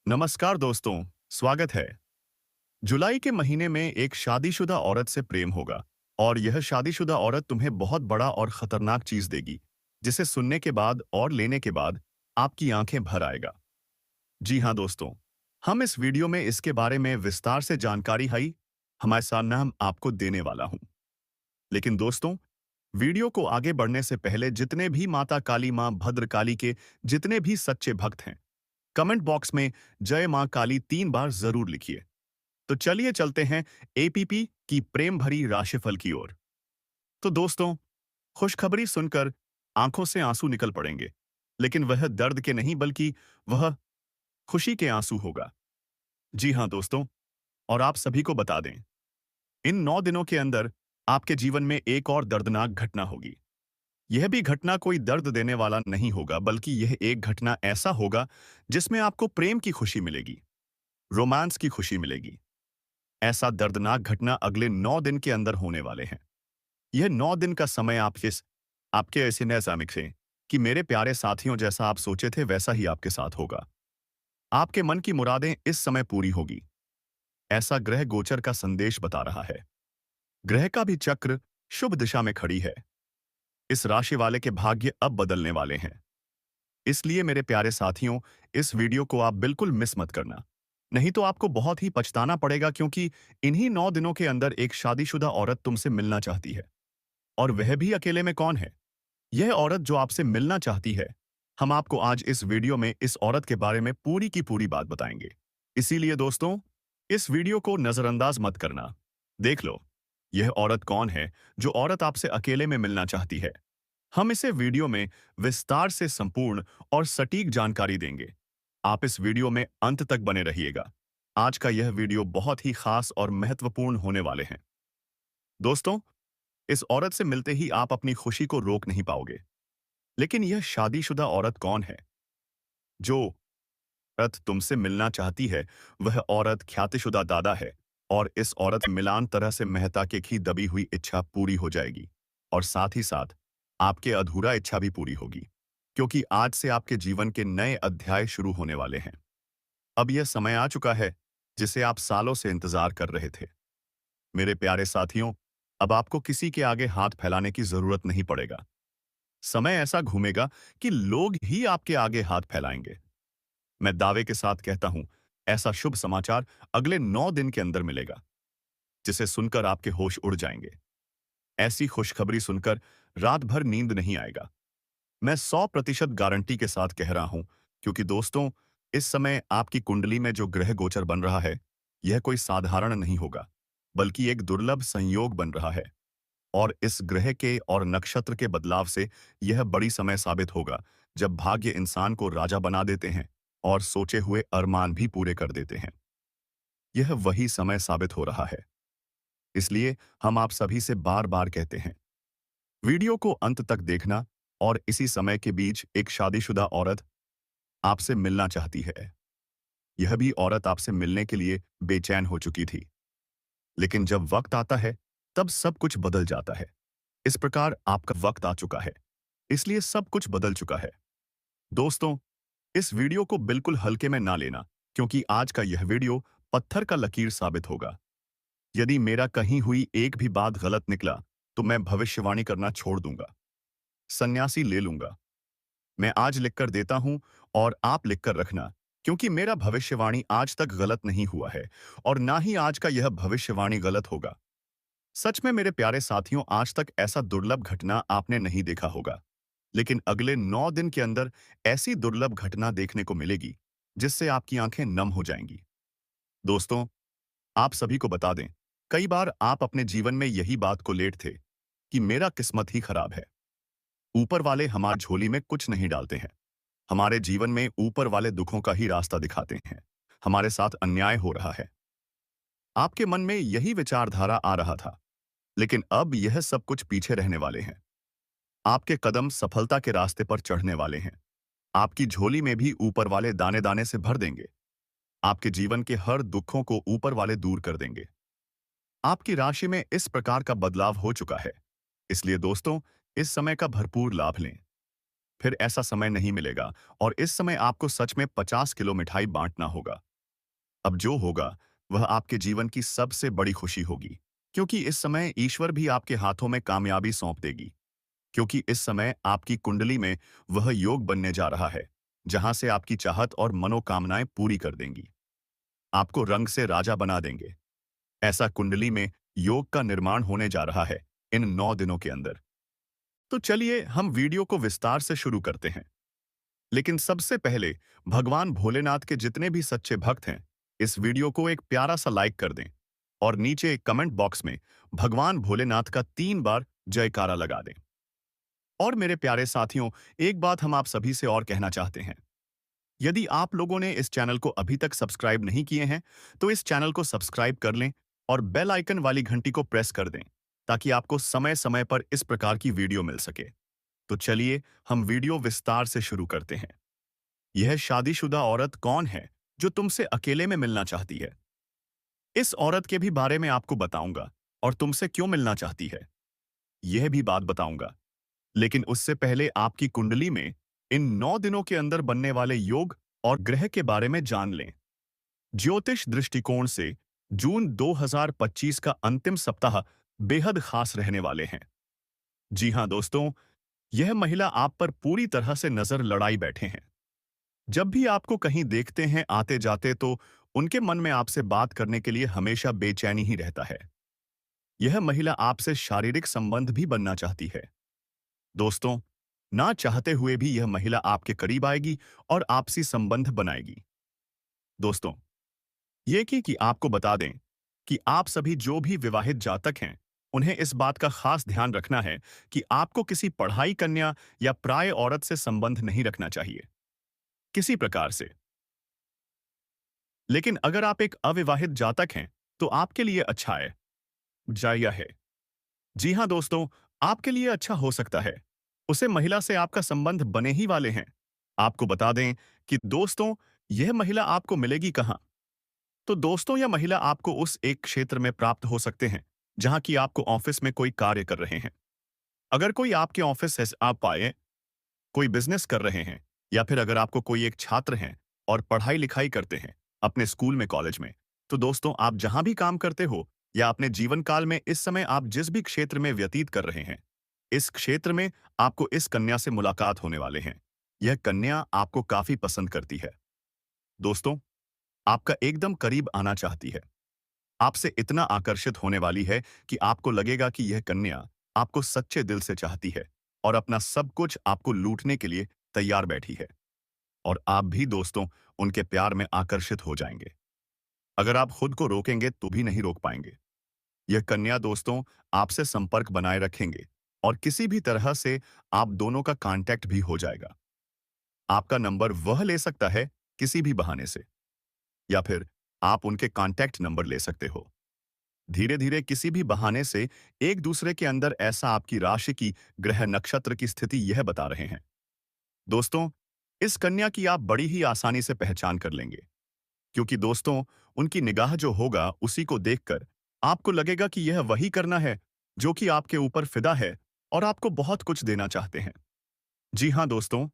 नमस्कार दोस्तों, स्वागत है। जुलाई के महीने में एक शादीशुदा औरत से प्रेम होगा और यह शादीशुदा औरत तुम्हें बहुत बड़ा और खतरनाक चीज देगी, जिसे सुनने के बाद और लेने के बाद आपकी आंखें भर आएगा। जी हाँ दोस्तों, हम इस वीडियो में इसके बारे में विस्तार से जानकारी हाई हमारे सामने हम आपको देने वाला हूँ। लेकिन दोस्तों, वीडियो को आगे बढ़ने से पहले जितने भी माता काली माँ भद्रकाली के जितने भी सच्चे भक्त हैं, कमेंट बॉक्स में जय मां काली 3 बार जरूर लिखिए। तो चलिए चलते हैं एपीपी की प्रेम भरी राशिफल की ओर। तो दोस्तों, खुशखबरी सुनकर आंखों से आंसू निकल पड़ेंगे, लेकिन वह दर्द के नहीं बल्कि वह खुशी के आंसू होगा। जी हां दोस्तों, और आप सभी को बता दें, इन 9 दिनों के अंदर आपके जीवन में एक और दर्दनाक घटना होगी। यह भी घटना कोई दर्द देने वाला नहीं होगा, बल्कि यह एक घटना ऐसा होगा जिसमें आपको प्रेम की खुशी मिलेगी, रोमांस की खुशी मिलेगी। ऐसा दर्दनाक घटना अगले 9 दिन के अंदर होने वाले हैं। यह 9 दिन का समय आपके ऐसे नैसामिक से कि मेरे प्यारे साथियों, जैसा आप सोचे थे वैसा ही आपके साथ होगा। आपके मन की मुरादें इस समय पूरी होगी, ऐसा ग्रह गोचर का संदेश बता रहा है। ग्रह का भी चक्र शुभ दिशा में खड़ी है। इस राशि वाले के भाग्य अब बदलने वाले हैं। इसलिए मेरे प्यारे साथियों, इस वीडियो को आप बिल्कुल मिस मत करना। नहीं तो आपको बहुत ही पछताना पड़ेगा, क्योंकि इन्हीं 9 दिनों के अंदर एक शादीशुदा औरत तुमसे मिलना चाहती है। और वह भी अकेले में कौन है? यह औरत जो आपसे मिलना चाहती है, हम आपको आज इस वीडियो में इस औरत के बारे में पूरी की पूरी बात बताएंगे। इसीलिए दोस्तों, इस वीडियो को नजरअंदाज मत करना। देख लो, यह औरत कौन है जो औरत आपसे अकेले में मिलना चाहती है। हम इसे वीडियो में विस्तार से संपूर्ण और सटीक जानकारी देंगे। आप इस वीडियो में अंत तक बने रहिएगा। आज का यह वीडियो बहुत ही खास और महत्वपूर्ण होने वाले हैं। दोस्तों, इस औरत से मिलते ही आप अपनी खुशी को रोक नहीं पाओगे। लेकिन यह शादीशुदा औरत कौन है? जो औरत तुमसे मिलना चाहती है, वह औरत ख्यातिशुदा दादा है। और इस औरत मिलान तरह से मेहता के की दबी हुई इच्छा पूरी हो जाएगी। और साथ ही साथ आपके अधूरा इच्छा भी पूरी होगी, क्योंकि आज से आपके जीवन के नए अध्याय शुरू होने वाले हैं। अब यह समय आ चुका है जिसे आप सालों से इंतजार कर रहे थे। मेरे प्यारे साथियों, अब आपको किसी के आगे हाथ फैलाने की जरूरत नहीं पड़ेगा। समय ऐसा घूमेगा कि लोग ही आपके आगे हाथ फैलाएंगे। मैं दावे के साथ कहता हूं, ऐसा शुभ समाचार अगले 9 दिन के अंदर मिलेगा, जिसे सुनकर आपके होश उड़ जाएंगे। ऐसी खुशखबरी सुनकर रात भर नींद नहीं आएगा। मैं 100% गारंटी के साथ कह रहा हूं, क्योंकि दोस्तों, इस समय आपकी कुंडली में जो ग्रह गोचर बन रहा है, यह कोई साधारण नहीं होगा, बल्कि एक दुर्लभ संयोग बन रहा है। और इस ग्रह के और नक्षत्र के बदलाव से यह बड़ी समय साबित होगा, जब भाग्य इंसान को राजा बना देते हैं और सोचे हुए अरमान भी पूरे कर देते हैं। यह वही समय साबित हो रहा है। इसलिए हम आप सभी से बार बार कहते हैं, वीडियो को अंत तक देखना। और इसी समय के बीच एक शादीशुदा औरत आपसे मिलना चाहती है। यह भी औरत आपसे मिलने के लिए बेचैन हो चुकी थी। लेकिन जब वक्त आता है, तब सब कुछ बदल जाता है। इस प्रकार आपका वक्त आ चुका है, इसलिए सब कुछ बदल चुका है। दोस्तों, इस वीडियो को बिल्कुल हल्के में ना लेना, क्योंकि आज का यह वीडियो पत्थर का लकीर साबित होगा। यदि मेरा कहीं हुई एक भी बात गलत निकला, तो मैं भविष्यवाणी करना छोड़ दूंगा, सन्यासी ले लूंगा। मैं आज लिखकर देता हूं और आप लिखकर रखना, क्योंकि मेरा भविष्यवाणी आज तक गलत नहीं हुआ है और ना ही आज का यह भविष्यवाणी गलत होगा। सच में मेरे प्यारे साथियों, आज तक ऐसा दुर्लभ घटना आपने नहीं देखा होगा। लेकिन अगले 9 दिन के अंदर ऐसी दुर्लभ घटना देखने को मिलेगी, जिससे आपकी आंखें नम हो जाएंगी। दोस्तों, आप सभी को बता दें, कई बार आप अपने जीवन में यही बात को लेट थे कि मेरा किस्मत ही खराब है। ऊपर वाले हमारी झोली में कुछ नहीं डालते हैं। हमारे जीवन में ऊपर वाले दुखों का ही रास्ता दिखाते हैं। हमारे साथ अन्याय हो रहा है। आपके मन में यही विचारधारा आ रहा था। लेकिन अब यह सब कुछ पीछे रहने वाले हैं। आपके कदम सफलता के रास्ते पर चढ़ने वाले हैं। आपकी झोली में भी ऊपर वाले दाने दाने से भर देंगे। आपके जीवन के हर दुखों को ऊपर वाले दूर कर देंगे। आपकी राशि में इस प्रकार का बदलाव हो चुका है। इसलिए दोस्तों, इस समय का भरपूर लाभ लें। फिर ऐसा समय नहीं मिलेगा और इस समय आपको सच में 50 किलो मिठाई बांटना होगा। अब जो होगा वह आपके जीवन की सबसे बड़ी खुशी होगी, क्योंकि इस समय ईश्वर भी आपके हाथों में कामयाबी सौंप देगी। क्योंकि इस समय आपकी कुंडली में वह योग बनने जा रहा है, जहां से आपकी चाहत और मनोकामनाएं पूरी कर देंगी। आपको रंग से राजा बना देंगे। ऐसा कुंडली में योग का निर्माण होने जा रहा है इन 9 दिनों के अंदर। तो चलिए हम वीडियो को विस्तार से शुरू करते हैं। लेकिन सबसे पहले भगवान भोलेनाथ के जितने भी सच्चे भक्त हैं, इस वीडियो को एक प्यारा सा लाइक कर दें और नीचे कमेंट बॉक्स में भगवान भोलेनाथ का 3 बार जयकारा लगा दें। और मेरे प्यारे साथियों, एक बात हम आप सभी से और कहना चाहते हैं। यदि आप लोगों ने इस चैनल को अभी तक सब्सक्राइब नहीं किए हैं, तो इस चैनल को सब्सक्राइब कर लें और बेल आइकन वाली घंटी को प्रेस कर दें, ताकि आपको समय समय पर इस प्रकार की वीडियो मिल सके। तो चलिए हम वीडियो विस्तार से शुरू करते हैं। यह शादीशुदा औरत कौन है जो तुमसे अकेले में मिलना चाहती है? इस औरत के भी बारे में आपको बताऊंगा और तुमसे क्यों मिलना चाहती है, यह भी बात बताऊंगा। लेकिन उससे पहले आपकी कुंडली में इन 9 दिनों के अंदर बनने वाले योग और ग्रह के बारे में जान लें। ज्योतिष दृष्टिकोण से जून 2025 का अंतिम सप्ताह बेहद खास रहने वाले हैं। जी हां दोस्तों, यह महिला आप पर पूरी तरह से नजर लड़ाई बैठे हैं। जब भी आपको कहीं देखते हैं आते जाते, तो उनके मन में आपसे बात करने के लिए हमेशा बेचैनी ही रहता है। यह महिला आपसे शारीरिक संबंध भी बनना चाहती है। दोस्तों, ना चाहते हुए भी यह महिला आपके करीब आएगी और आपसी संबंध बनाएगी। दोस्तों, ये कि आपको बता दें कि आप सभी जो भी विवाहित जातक हैं, उन्हें इस बात का खास ध्यान रखना है कि आपको किसी पढ़ाई कन्या या प्राय औरत से संबंध नहीं रखना चाहिए, किसी प्रकार से। लेकिन अगर आप एक अविवाहित जातक हैं, तो आपके लिए अच्छा है, जाया है। जी हाँ दोस्तों, आपके लिए अच्छा हो सकता है। उसे महिला से आपका संबंध बने ही वाले हैं। आपको बता दें कि दोस्तों, यह महिला आपको मिलेगी कहाँ? तो दोस्तों, यह महिला आपको उस एक क्षेत्र में प्राप्त हो सकते हैं जहां कि आपको ऑफिस में कोई कार्य कर रहे हैं। अगर कोई आपके ऑफिस से आप पाए, कोई बिजनेस कर रहे हैं, या फिर अगर आपको कोई एक छात्र हैं और पढ़ाई लिखाई करते हैं अपने स्कूल में, कॉलेज में, तो दोस्तों, आप जहां भी काम करते हो या अपने जीवन काल में इस समय आप जिस भी क्षेत्र में व्यतीत कर रहे हैं, इस क्षेत्र में आपको इस कन्या से मुलाकात होने वाले हैं। यह कन्या आपको काफी पसंद करती है। दोस्तों, आपका एकदम करीब आना चाहती है। आपसे इतना आकर्षित होने वाली है कि आपको लगेगा कि यह कन्या आपको सच्चे दिल से चाहती है और अपना सब कुछ आपको लूटने के लिए तैयार बैठी है। और आप भी दोस्तों उनके प्यार में आकर्षित हो जाएंगे। अगर आप खुद को रोकेंगे तो भी नहीं रोक पाएंगे। यह कन्या दोस्तों आपसे संपर्क बनाए रखेंगे और किसी भी तरह से आप दोनों का कांटेक्ट भी हो जाएगा। आपका नंबर वह ले सकता है किसी भी बहाने से, या फिर आप उनके कांटेक्ट नंबर ले सकते हो। धीरे धीरे किसी भी बहाने से एक दूसरे के अंदर ऐसा आपकी राशि की, ग्रह नक्षत्र की स्थिति यह बता रहे हैं। दोस्तों, इस कन्या की आप बड़ी ही आसानी से पहचान कर लेंगे, क्योंकि दोस्तों उनकी निगाह जो होगा उसी को देखकर आपको लगेगा कि यह वही करना है जो कि आपके ऊपर फिदा है और आपको बहुत कुछ देना चाहते हैं। जी हाँ दोस्तों,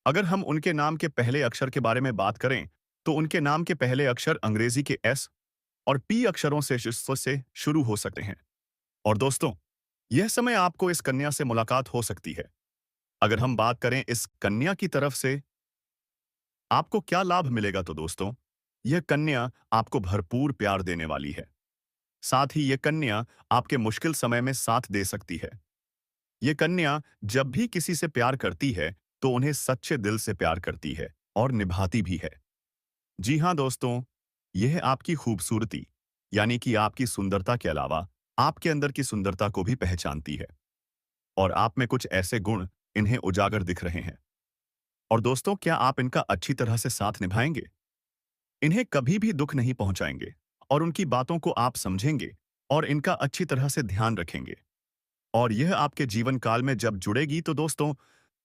अगर हम उनके नाम के पहले अक्षर के बारे में बात करें, तो उनके नाम के पहले अक्षर अंग्रेजी के एस और पी अक्षरों से शुरू हो सकते हैं। और दोस्तों, यह समय आपको इस कन्या से मुलाकात हो सकती है। अगर हम बात करें इस कन्या की तरफ से आपको क्या लाभ मिलेगा, तो दोस्तों, यह कन्या आपको भरपूर प्यार देने वाली है। साथ ही यह कन्या आपके मुश्किल समय में साथ दे सकती है। यह कन्या जब भी किसी से प्यार करती है, तो उन्हें सच्चे दिल से प्यार करती है और निभाती भी है। जी हाँ दोस्तों, यह आपकी खूबसूरती, यानी कि आपकी सुंदरता के अलावा आपके अंदर की सुंदरता को भी पहचानती है। और आप में कुछ ऐसे गुण इन्हें उजागर दिख रहे हैं। और दोस्तों, क्या आप इनका अच्छी तरह से साथ निभाएंगे? इन्हें कभी भी दुख नहीं पहुंचाएंगे और उनकी बातों को आप समझेंगे और इनका अच्छी तरह से ध्यान रखेंगे। और यह आपके जीवन काल में जब जुड़ेगी, तो दोस्तों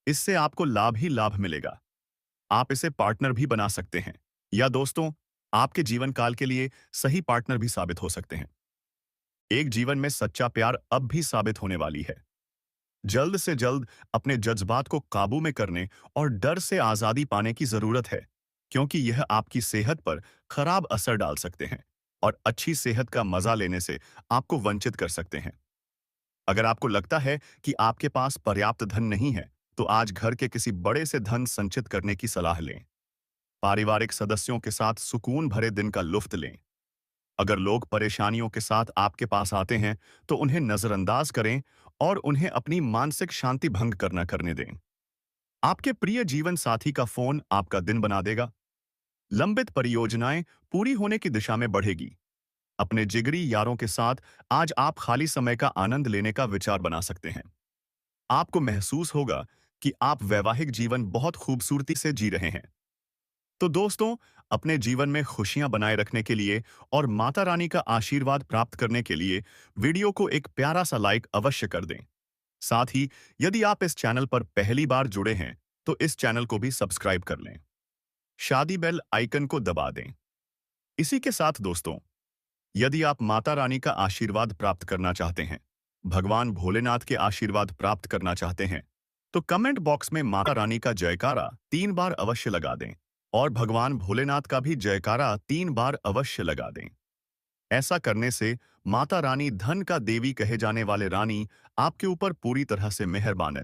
इससे आपको लाभ ही लाभ मिलेगा। आप इसे पार्टनर भी बना सकते हैं, या दोस्तों आपके जीवन काल के लिए सही पार्टनर भी साबित हो सकते हैं। एक जीवन में सच्चा प्यार अब भी साबित होने वाली है। जल्द से जल्द अपने जज्बात को काबू में करने और डर से आज़ादी पाने की ज़रूरत है, क्योंकि यह आपकी सेहत पर खराब असर डाल सकते हैं और अच्छी सेहत का मज़ा लेने से आपको वंचित कर सकते हैं। अगर आपको लगता है कि आपके पास पर्याप्त धन नहीं है, तो आज घर के किसी बड़े से धन संचित करने की सलाह लें। पारिवारिक सदस्यों के साथ सुकून भरे दिन का लुफ्त लें। अगर लोग परेशानियों के साथ आपके पास आते हैं, तो उन्हें नजरअंदाज करें और उन्हें अपनी मानसिक शांति भंग करना करने दें। आपके प्रिय जीवन साथी का फोन आपका दिन बना देगा। लंबित परियोजनाएं पूरी होने की दिशा में बढ़ेगी। अपने जिगरी यारों के साथ आज आप खाली समय का आनंद लेने का विचार बना सकते हैं। आपको महसूस होगा कि आप वैवाहिक जीवन बहुत खूबसूरती से जी रहे हैं। तो दोस्तों, अपने जीवन में खुशियां बनाए रखने के लिए और माता रानी का आशीर्वाद प्राप्त करने के लिए वीडियो को एक प्यारा सा लाइक अवश्य कर दें। साथ ही यदि आप इस चैनल पर पहली बार जुड़े हैं, तो इस चैनल को भी सब्सक्राइब कर लें। शादी बेल आइकन को दबा दें। इसी के साथ दोस्तों, यदि आप माता रानी का आशीर्वाद प्राप्त करना चाहते हैं, भगवान भोलेनाथ के आशीर्वाद प्राप्त करना चाहते हैं, तो कमेंट बॉक्स में माता रानी का जयकारा 3 बार अवश्य लगा दें और भगवान भोलेनाथ का भी जयकारा 3 बार अवश्य लगा दें। ऐसा करने से माता रानी धन का देवी कहे जाने वाले रानी आपके ऊपर पूरी तरह से मेहरबान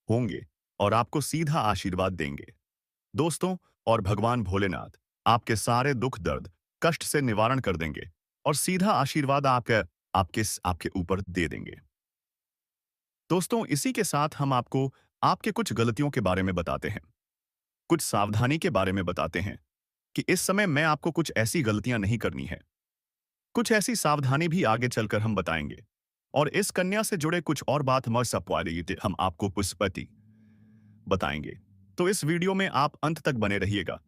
होंगे और आपको सीधा आशीर्वाद देंगे। दोस्तों, और भगवान भोलेनाथ आपके सारे दुख दर्द कष्ट से निवारण कर देंगे और सीधा आशीर्वाद आपके आपके आपके ऊपर दे देंगे। दोस्तों, इसी के साथ हम आपको आपके कुछ गलतियों के बारे में बताते हैं, कुछ सावधानी के बारे में बताते हैं कि इस समय मैं आपको कुछ ऐसी गलतियां नहीं करनी है। कुछ ऐसी सावधानी भी आगे चलकर हम बताएंगे और इस कन्या से जुड़े कुछ और बात हम आपको पुष्पति बताएंगे। तो इस वीडियो में आप अंत तक बने रहिएगा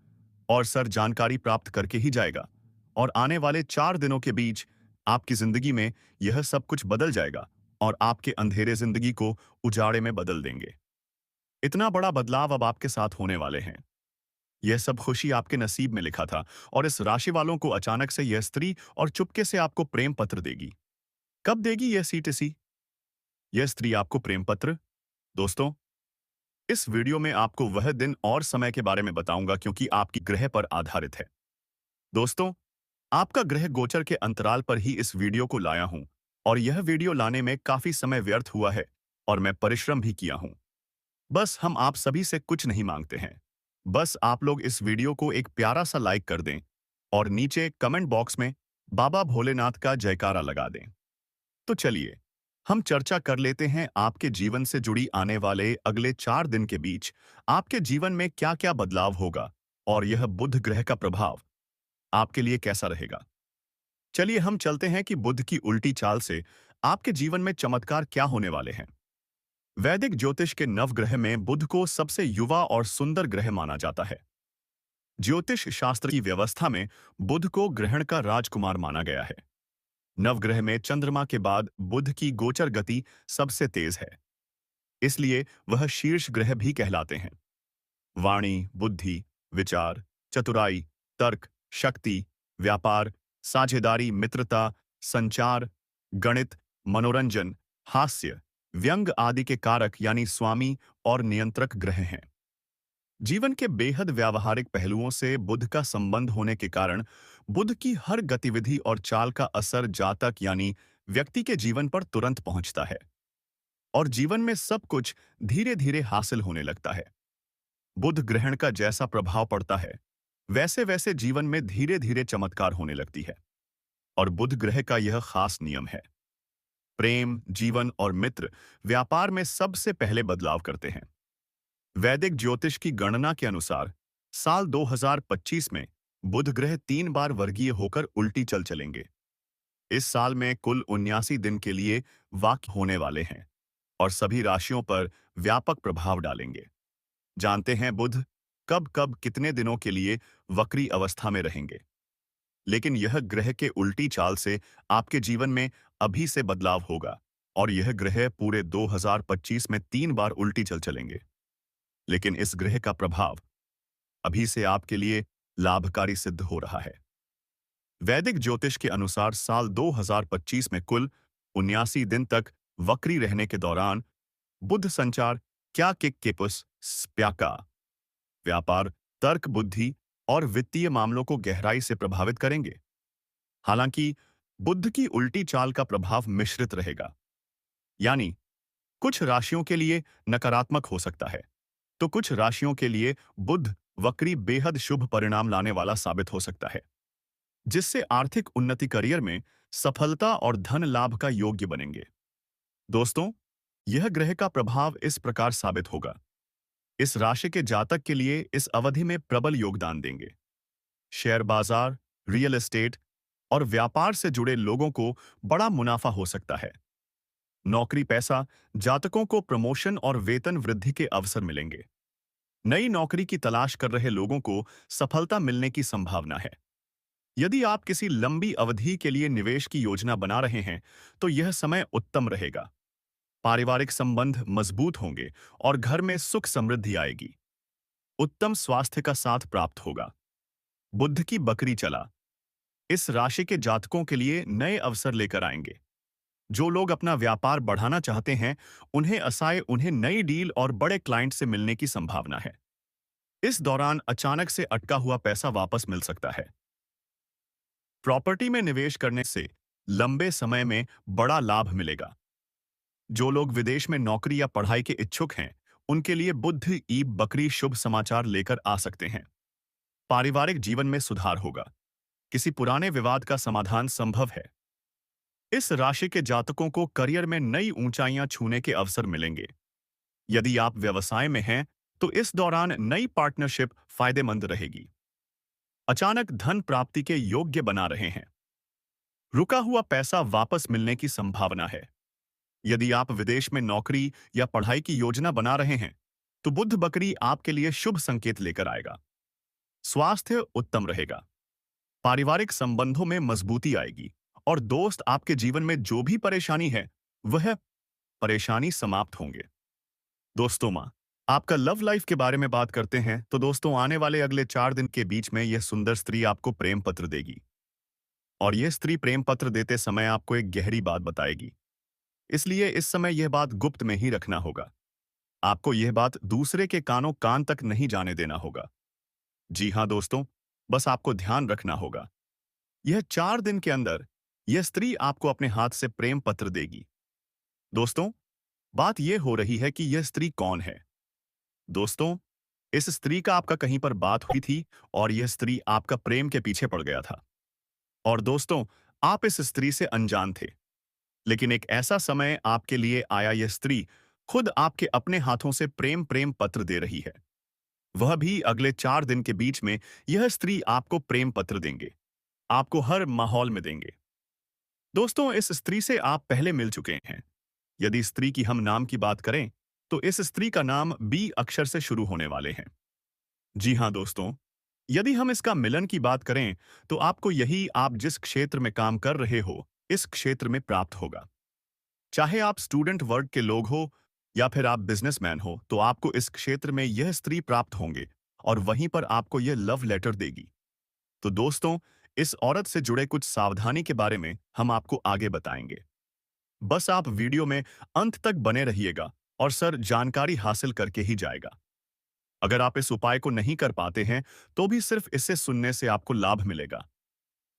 और सर जानकारी प्राप्त करके ही जाएगा और आने वाले 4 दिनों के बीच आपकी जिंदगी में यह सब कुछ बदल जाएगा और आपके अंधेरे जिंदगी को उजाड़े में बदल देंगे। इतना बड़ा बदलाव अब आपके साथ होने वाले हैं। यह सब खुशी आपके नसीब में लिखा था और इस राशि वालों को अचानक से यह स्त्री और चुपके से आपको प्रेम पत्र देगी। कब देगी यह सीटीसी? यह स्त्री आपको प्रेम पत्र? दोस्तों, इस वीडियो में आपको वह दिन और समय के बारे में बताऊंगा क्योंकि आपकी ग्रह पर आधारित है। दोस्तों, आपका ग्रह गोचर के अंतराल पर ही इस वीडियो को लाया हूं और यह वीडियो लाने में काफी समय व्यर्थ हुआ है और मैं परिश्रम भी किया हूं। बस हम आप सभी से कुछ नहीं मांगते हैं। बस आप लोग इस वीडियो को एक प्यारा सा लाइक कर दें और नीचे कमेंट बॉक्स में बाबा भोलेनाथ का जयकारा लगा दें। तो चलिए, हम चर्चा कर लेते हैं आपके जीवन से जुड़ी आने वाले अगले 4 दिन के बीच आपके जीवन में क्या-क्या बदलाव होगा और यह बुध ग्रह का प्रभाव आपके लिए कैसा रहेगा। चलिए हम चलते हैं कि बुध की उल्टी चाल से आपके जीवन में चमत्कार क्या होने वाले हैं। वैदिक ज्योतिष के नवग्रह में बुध को सबसे युवा और सुंदर ग्रह माना जाता है। ज्योतिष शास्त्र की व्यवस्था में बुध को ग्रहण का राजकुमार माना गया है। नवग्रह में चंद्रमा के बाद बुध की गोचर गति सबसे तेज है, इसलिए वह शीर्ष ग्रह भी कहलाते हैं। वाणी, बुद्धि, विचार, चतुराई, तर्क, शक्ति, व्यापार, साझेदारी, मित्रता, संचार, गणित, मनोरंजन, हास्य, व्यंग आदि के कारक यानी स्वामी और नियंत्रक ग्रह हैं। जीवन के बेहद व्यावहारिक पहलुओं से बुध का संबंध होने के कारण बुध की हर गतिविधि और चाल का असर जातक यानी व्यक्ति के जीवन पर तुरंत पहुंचता है और जीवन में सब कुछ धीरे धीरे हासिल होने लगता है। बुध ग्रहण का जैसा प्रभाव पड़ता है, वैसे वैसे जीवन में धीरे धीरे चमत्कार होने लगती है और बुध ग्रह का यह खास नियम है। प्रेम, जीवन और मित्र व्यापार में सबसे पहले बदलाव करते हैं। वैदिक ज्योतिष की गणना के अनुसार साल 2025 में बुध ग्रह 3 बार वर्गीय होकर उल्टी चल चलेंगे। इस साल में कुल 79 दिन के लिए वाक्य होने वाले हैं और सभी राशियों पर व्यापक प्रभाव डालेंगे। जानते हैं बुध कब कब कितने दिनों के लिए वक्री अवस्था में रहेंगे, लेकिन यह ग्रह के उल्टी चाल से आपके जीवन में अभी से बदलाव होगा और यह ग्रह पूरे 2025 में 3 बार उल्टी चल चलेंगे। लेकिन इस ग्रह का प्रभाव अभी से आपके लिए लाभकारी सिद्ध हो रहा है। वैदिक ज्योतिष के अनुसार साल 2025 में कुल 79 दिन तक वक्री रहने के दौरान बुध संचार क्या किक केपुस स्प्याका व्यापार, तर्क बुद्धि और वित्तीय मामलों को गहराई से प्रभावित करेंगे। हालांकि बुध की उल्टी चाल का प्रभाव मिश्रित रहेगा, यानी कुछ राशियों के लिए नकारात्मक हो सकता है, तो कुछ राशियों के लिए बुध वक्री बेहद शुभ परिणाम लाने वाला साबित हो सकता है, जिससे आर्थिक उन्नति, करियर में सफलता और धन लाभ का योग्य बनेंगे। दोस्तों, यह ग्रह का प्रभाव इस प्रकार साबित होगा। इस राशि के जातक के लिए इस अवधि में प्रबल योगदान देंगे। शेयर बाजार, रियल एस्टेट और व्यापार से जुड़े लोगों को बड़ा मुनाफा हो सकता है। नौकरी पैसा, जातकों को प्रमोशन और वेतन वृद्धि के अवसर मिलेंगे। नई नौकरी की तलाश कर रहे लोगों को सफलता मिलने की संभावना है। यदि आप किसी लंबी अवधि के लिए निवेश की योजना बना रहे हैं, तो यह समय उत्तम रहेगा। पारिवारिक संबंध मजबूत होंगे और घर में सुख समृद्धि आएगी। उत्तम स्वास्थ्य का साथ प्राप्त होगा। बुध की बकरी चला इस राशि के जातकों के लिए नए अवसर लेकर आएंगे। जो लोग अपना व्यापार बढ़ाना चाहते हैं, उन्हें नई डील और बड़े क्लाइंट से मिलने की संभावना है। इस दौरान अचानक से अटका हुआ पैसा वापस मिल सकता है। प्रॉपर्टी में निवेश करने से लंबे समय में बड़ा लाभ मिलेगा। जो लोग विदेश में नौकरी या पढ़ाई के इच्छुक हैं, उनके लिए बुध ईब बकरी शुभ समाचार लेकर आ सकते हैं। पारिवारिक जीवन में सुधार होगा। किसी पुराने विवाद का समाधान संभव है। इस राशि के जातकों को करियर में नई ऊंचाइयां छूने के अवसर मिलेंगे। यदि आप व्यवसाय में हैं, तो इस दौरान नई पार्टनरशिप फायदेमंद रहेगी। अचानक धन प्राप्ति के योग्य बना रहे हैं। रुका हुआ पैसा वापस मिलने की संभावना है। यदि आप विदेश में नौकरी या पढ़ाई की योजना बना रहे हैं, तो बुध बकरी आपके लिए शुभ संकेत लेकर आएगा। स्वास्थ्य उत्तम रहेगा। पारिवारिक संबंधों में मजबूती आएगी और दोस्त आपके जीवन में जो भी परेशानी है, वह परेशानी समाप्त होंगे। दोस्तों, आपका लव लाइफ के बारे में बात करते हैं, तो दोस्तों, आने वाले अगले 4 दिन के बीच में यह सुंदर स्त्री आपको प्रेम पत्र देगी। और यह स्त्री प्रेम पत्र देते समय आपको एक गहरी बात बताएगी। इसलिए इस समय यह बात गुप्त में ही रखना होगा। आपको यह बात दूसरे के कान तक नहीं जाने देना होगा। जी हाँ दोस्तों, बस आपको ध्यान रखना होगा। यह 4 दिन के अंदर यह स्त्री आपको अपने हाथ से प्रेम पत्र देगी। दोस्तों, बात यह हो रही है कि यह स्त्री कौन है। दोस्तों, इस स्त्री का आपका कहीं पर बात हुई थी और यह स्त्री आपका प्रेम के पीछे पड़ गया था। और दोस्तों, आप इस स्त्री से अनजान थे, लेकिन एक ऐसा समय आपके लिए आया, यह स्त्री खुद आपके अपने हाथों से प्रेम प्रेम पत्र दे रही है। वह भी अगले 4 दिन के बीच में यह स्त्री आपको प्रेम पत्र देंगे। आपको हर माहौल में देंगे। दोस्तों, इस स्त्री से आप पहले मिल चुके हैं। यदि स्त्री की हम नाम की बात करें, तो इस स्त्री का नाम बी अक्षर से शुरू होने वाले हैं। जी हाँ दोस्तों, यदि हम इसका मिलन की बात करें, तो आपको यही आप जिस क्षेत्र में काम कर रहे हो, इस क्षेत्र में प्राप्त होगा। चाहे आप स्टूडेंट वर्ग के लोग हो या फिर आप बिजनेसमैन हो, तो आपको इस क्षेत्र में यह स्त्री प्राप्त होंगे और वहीं पर आपको यह लव लेटर देगी। तो दोस्तों, इस औरत से जुड़े कुछ सावधानी के बारे में हम आपको आगे बताएंगे। बस आप वीडियो में अंत तक बने रहिएगा और सर जानकारी हासिल करके ही जाएगा। अगर आप इस उपाय को नहीं कर पाते हैं, तो भी सिर्फ इसे सुनने से आपको लाभ मिलेगा।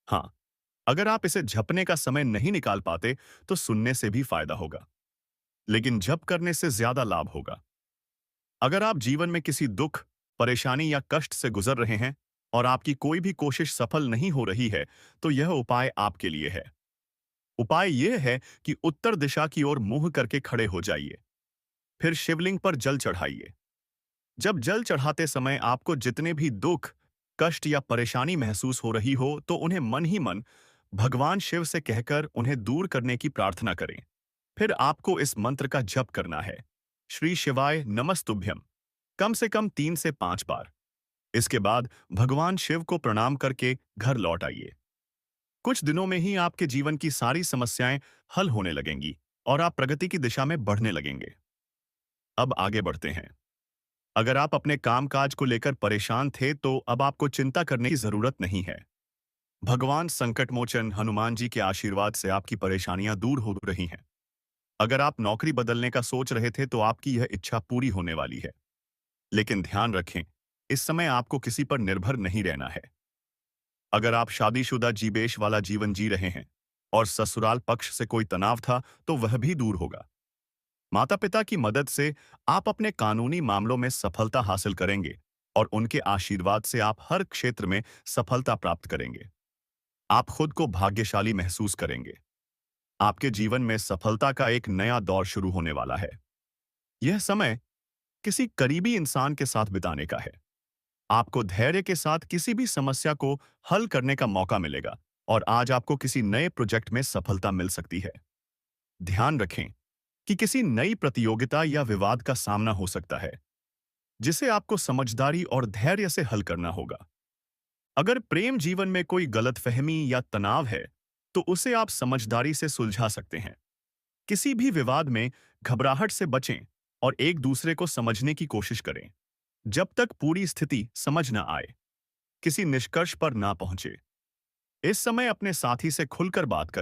हाँ, अगर आप इसे झपने का समय नहीं निकाल पाते, तो सुनने से भी फायदा होगा, लेकिन झप करने से ज्यादा लाभ होगा। अगर आप जीवन में किसी दुख, परेशानी या कष्ट से गुजर रहे हैं और आपकी कोई भी कोशिश सफल नहीं हो रही है, तो यह उपाय आपके लिए है। उपाय यह है कि उत्तर दिशा की ओर मुंह करके खड़े हो जाइए। फिर शिवलिंग पर जल चढ़ाइए। जब जल चढ़ाते समय आपको जितने भी दुख, कष्ट या परेशानी महसूस हो रही हो, तो उन्हें मन ही मन भगवान शिव से कहकर उन्हें दूर करने की प्रार्थना करें। फिर आपको इस मंत्र का जप करना है, श्री शिवाय नमस्तुभ्यम, कम से कम 3 से 5 बार। इसके बाद भगवान शिव को प्रणाम करके घर लौट आइए। कुछ दिनों में ही आपके जीवन की सारी समस्याएं हल होने लगेंगी और आप प्रगति की दिशा में बढ़ने लगेंगे। अब आगे बढ़ते हैं। अगर आप अपने कामकाज को लेकर परेशान थे, तो अब आपको चिंता करने की जरूरत नहीं है। भगवान संकटमोचन हनुमान जी के आशीर्वाद से आपकी परेशानियां दूर हो रही हैं। अगर आप नौकरी बदलने का सोच रहे थे तो आपकी यह इच्छा पूरी होने वाली है। लेकिन ध्यान रखें, इस समय आपको किसी पर निर्भर नहीं रहना है। अगर आप शादीशुदा जीवेश वाला जीवन जी रहे हैं और ससुराल पक्ष से कोई तनाव था, तो वह भी दूर होगा। माता पिता की मदद से आप अपने कानूनी मामलों में सफलता हासिल करेंगे और उनके आशीर्वाद से आप हर क्षेत्र में सफलता प्राप्त करेंगे। आप खुद को भाग्यशाली महसूस करेंगे। आपके जीवन में सफलता का एक नया दौर शुरू होने वाला है। यह समय किसी करीबी इंसान के साथ बिताने का है। आपको धैर्य के साथ किसी भी समस्या को हल करने का मौका मिलेगा और आज आपको किसी नए प्रोजेक्ट में सफलता मिल सकती है। ध्यान रखें कि किसी नई प्रतियोगिता या विवाद का सामना हो सकता है, जिसे आपको समझदारी और धैर्य से हल करना होगा। अगर प्रेम जीवन में कोई गलतफहमी या तनाव है, तो उसे आप समझदारी से सुलझा सकते हैं। किसी भी विवाद में घबराहट से बचें और एक दूसरे को समझने की कोशिश करें, जब तक पूरी स्थिति समझ न आए। किसी निष्कर्ष पर ना पहुंचे। इस समय अपने साथी से खुलकर बात करें